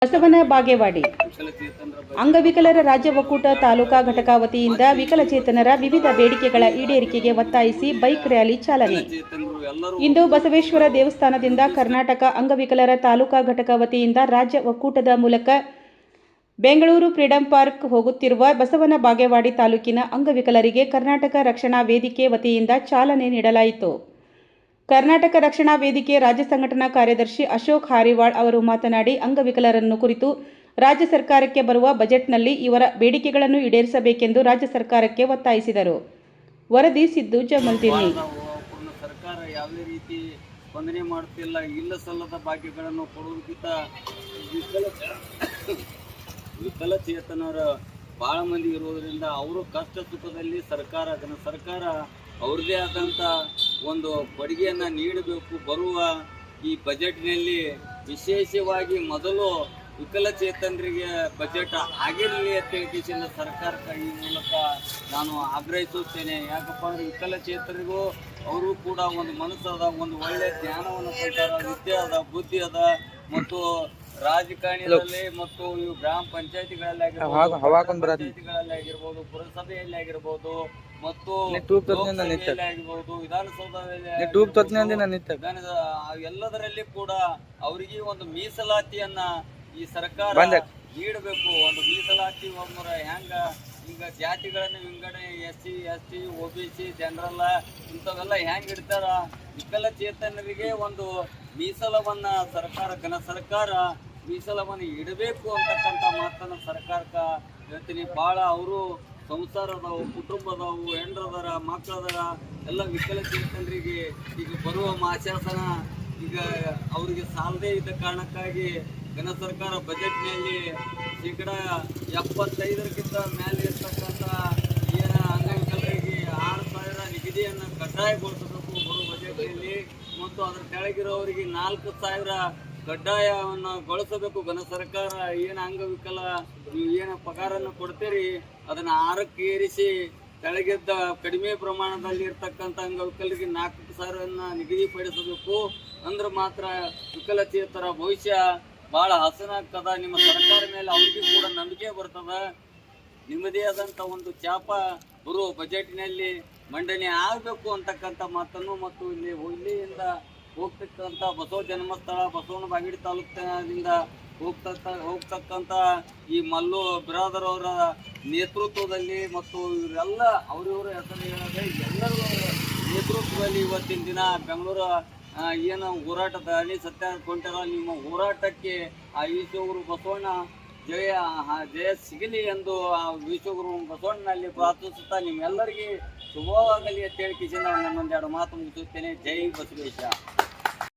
ಬಸವನ ಬಾಗೇವಾಡಿ ಅಂಗವಿಕಲರ ರಾಜ್ಯ ಒಕ್ಕೂಟ ತಾಲೂಕಾ ಘಟಕ ವತಿಯಿಂದ ವಿಕಲಚೇತನರ ವಿವಿಧ ಬೇಡಿಕೆಗಳ ಈಡೇರಿಕೆಗೆ ಒತ್ತಾಯಿಸಿ ಬೈಕ್ ರ್ಯಾಲಿ ಚಾಲನೆ. ಇಂದು ಬಸವೇಶ್ವರ ದೇವಸ್ಥಾನದಿಂದ ಕರ್ನಾಟಕ ಅಂಗವಿಕಲರ ತಾಲೂಕಾ ಘಟಕ ವತಿಯಿಂದ ರಾಜ್ಯ ಒಕ್ಕೂಟದ ಮೂಲಕ ಬೆಂಗಳೂರು ಫ್ರೀಡಂ ಪಾರ್ಕ್ ಹೋಗುತ್ತಿರುವ ಬಸವನ ಬಾಗೇವಾಡಿ ತಾಲೂಕಿನ ಅಂಗವಿಕಲರಿಗೆ ಕರ್ನಾಟಕ ರಕ್ಷಣಾ ವೇದಿಕೆ ವತಿಯಿಂದ ಚಾಲನೆ ನೀಡಲಾಯಿತು. ಕರ್ನಾಟಕ ರಕ್ಷಣಾ ವೇದಿಕೆ ರಾಜ್ಯ ಸಂಘಟನಾ ಕಾರ್ಯದರ್ಶಿ ಅಶೋಕ್ ಹಾರಿವಾಳ್ ಅವರು ಮಾತನಾಡಿ, ಅಂಗವಿಕಲರನ್ನು ಕುರಿತು ರಾಜ್ಯ ಸರ್ಕಾರಕ್ಕೆ ಬರುವ ಬಜೆಟ್ನಲ್ಲಿ ಇವರ ಬೇಡಿಕೆಗಳನ್ನು ಈಡೇರಿಸಬೇಕೆಂದು ರಾಜ್ಯ ಸರ್ಕಾರಕ್ಕೆ ಒತ್ತಾಯಿಸಿದರು. ವರದಿ ಸಿದ್ದು ಜಮಲ್ದಿನ್ನಿ. ಸರ್ಕಾರ ಯಾವುದೇ ರೀತಿ ಸ್ಪಂದನೆ ಮಾಡುತ್ತಿಲ್ಲ. ಇಲ್ಲ ಸಲ್ಲದ ಭಾಗ್ಯಗಳನ್ನು ಕೊಡುವುದಕ್ಕಿಂತ ವಿಕಲಚೇತನರ ಬಹಳ ಮಂದಿ ಇರುವುದರಿಂದ ಅವರು ಕಷ್ಟ ಸುಖದಲ್ಲಿ ಸರ್ಕಾರ ಅವ್ರದ್ದೇ ಆದಂಥ ಒಂದು ಕೊಡುಗೆಯನ್ನು ನೀಡಬೇಕು. ಬರುವ ಈ ಬಜೆಟ್ನಲ್ಲಿ ವಿಶೇಷವಾಗಿ ಮೊದಲು ವಿಕಲಚೇತನರಿಗೆ ಬಜೆಟ್ ಆಗಿರಲಿ ಅಂತ ಹೇಳಿಕೆಯಿಂದ ಸರ್ಕಾರಕ್ಕೆ ಈ ಮೂಲಕ ನಾನು ಆಗ್ರಹಿಸುತ್ತೇನೆ. ಯಾಕಪ್ಪ ಅಂದರೆ ವಿಕಲಚೇತನರಿಗೂ ಅವರು ಕೂಡ ಒಂದು ಮನಸ್ಸದ, ಒಂದು ಒಳ್ಳೆಯ ಜ್ಞಾನವನ್ನು ಕೊಡ್ತಾರೆ, ವಿದ್ಯೆ ಅದ, ಬುದ್ಧಿ ಅದ, ಮತ್ತು ರಾಜಕಾರಣದಲ್ಲಿ ಮತ್ತು ಇವು ಗ್ರಾಮ ಪಂಚಾಯತಿಗಳಲ್ಲಿ ಆಗಿರ್ಬೋದು, ಪುರಸಭೆಯಲ್ಲಿ ಆಗಿರ್ಬೋದು, ಮತ್ತು ಆಗಿರ್ಬೋದು, ವಿಧಾನಸೌಧದಲ್ಲಿ ಎಲ್ಲದರಲ್ಲಿ ಕೂಡ ಅವರಿಗೆ ಒಂದು ಮೀಸಲಾತಿಯನ್ನ ಈ ಸರ್ಕಾರ ನೀಡಬೇಕು. ಒಂದು ಮೀಸಲಾತಿ ಒಬ್ಬರ ಹೆಂಗ ಈಗ ಜಾತಿಗಳನ್ನು ವಿಂಗಡಣೆ SC, ST, OBC, ಜನರಲ್ ಇಂಥವೆಲ್ಲ ಹೆಂಗ್ ಇಡ್ತಾರ, ವಿಕಲಚೇತನರಿಗೆ ಒಂದು ಮೀಸಲವನ್ನ ಸರ್ಕಾರ ಮೀಸಲವನ್ನು ಇಡಬೇಕು ಅಂತಕ್ಕಂಥ ಮಾತನ್ನು ಸರ್ಕಾರಕ್ಕೆ ಹೇಳ್ತೀನಿ. ಭಾಳ ಅವರು ಸಂಸಾರ ಅದಾವು, ಕುಟುಂಬ ಅದಾವು, ಹೆಂಡ್ರದಾರ, ಮಕ್ಕಳದಾರ, ಎಲ್ಲ ವಿಕಲಚೇತನರಿಗೆ ಈಗ ಬರುವ ಮಾಸಾಸನ ಈಗ ಅವರಿಗೆ ಸಾಲದೇ ಇದ್ದ ಕಾರಣಕ್ಕಾಗಿ ಘನ ಸರ್ಕಾರ ಬಜೆಟ್ನಲ್ಲಿ ಶೇಕಡ 75ಕ್ಕಿಂತ ಮೇಲೆ ಇರ್ತಕ್ಕಂಥ ಏನು ಅಂಗವಿಕಲರಿಗೆ 6,000 ನಿಗದಿಯನ್ನು ಕಡ್ಡಾಯಗೊಳಿಸಬೇಕು ಬರುವ ಬಜೆಟ್ನಲ್ಲಿ, ಮತ್ತು ಅದರ ಕೆಳಗಿರೋವರಿಗೆ 4,000 ಕಡ್ಡಾಯವನ್ನು ಗೊಳಿಸಬೇಕು. ಘನ ಸರ್ಕಾರ ಏನು ಅಂಗವಿಕಲ ನೀವು ಏನು ಪಗಾರನ್ನು ಕೊಡ್ತೀರಿ ಅದನ್ನು 6ಕ್ಕೆ ಏರಿಸಿ ಕೆಳಗಿದ್ದ ಕಡಿಮೆ ಪ್ರಮಾಣದಲ್ಲಿ ಇರ್ತಕ್ಕಂಥ ಅಂಗವಿಕಲರಿಗೆ 4,000 ನಿಗದಿಪಡಿಸಬೇಕು. ಅಂದ್ರೆ ಮಾತ್ರ ವಿಕಲಚೇತರ ಭವಿಷ್ಯ ಭಾಳ ಹಸನಾಗ್ತದ. ನಿಮ್ಮ ಸರ್ಕಾರ ಮೇಲೆ ಅವ್ರಿಗೂ ಕೂಡ ನಂಬಿಕೆ ಬರ್ತದ. ನಿಮ್ಮದೇ ಆದಂಥ ಒಂದು ಚಾಪ ಬರುವ ಬಜೆಟ್ನಲ್ಲಿ ಮಂಡನೆ ಆಗಬೇಕು ಅಂತಕ್ಕಂಥ ಮಾತನ್ನು, ಮತ್ತು ಇಲ್ಲಿಯಿಂದ ಹೋಗ್ತಕ್ಕಂಥ ಬಸವ ಜನ್ಮಸ್ಥಳ ಬಸವನ ಬಾಗೇವಾಡಿ ತಾಲೂಕಿನಿಂದ ಹೋಗ್ತಕ್ಕಂಥ ಈ ಮಲ್ಲು ಬ್ರಾದರ್ ಅವರ ನೇತೃತ್ವದಲ್ಲಿ ಮತ್ತು ಇವರೆಲ್ಲ ಅವರಿವರ ಹೆಸರು ಹೇಳಿದ್ರೆ ಎಲ್ಲರ ನೇತೃತ್ವದಲ್ಲಿ ಇವತ್ತಿನ ದಿನ ಬೆಂಗಳೂರು ಏನು ಹೋರಾಟದ ಅಣಿ ಸತ್ಯಾಕೊಂಡರ ನಿಮ್ಮ ಹೋರಾಟಕ್ಕೆ ಆ ಈಶ್ವರಗುರು ಬಸವಣ್ಣ ಜಯ ಸಿಗಲಿ ಎಂದು ಆ ಈಶ್ವರಗುರು ಬಸವಣ್ಣನಲ್ಲಿ ಪ್ರಾರ್ಥಿಸುತ್ತಾ ನಿಮ್ಮೆಲ್ಲರಿಗೆ ಶುಭವಾಗಲಿ ಅಂತ ಹೇಳಿ ನನ್ನೊಂದೆರಡು ಮಾತು ಮುಗಿಸುತ್ತೇನೆ. ಜೈ ಬಸವೇಶ.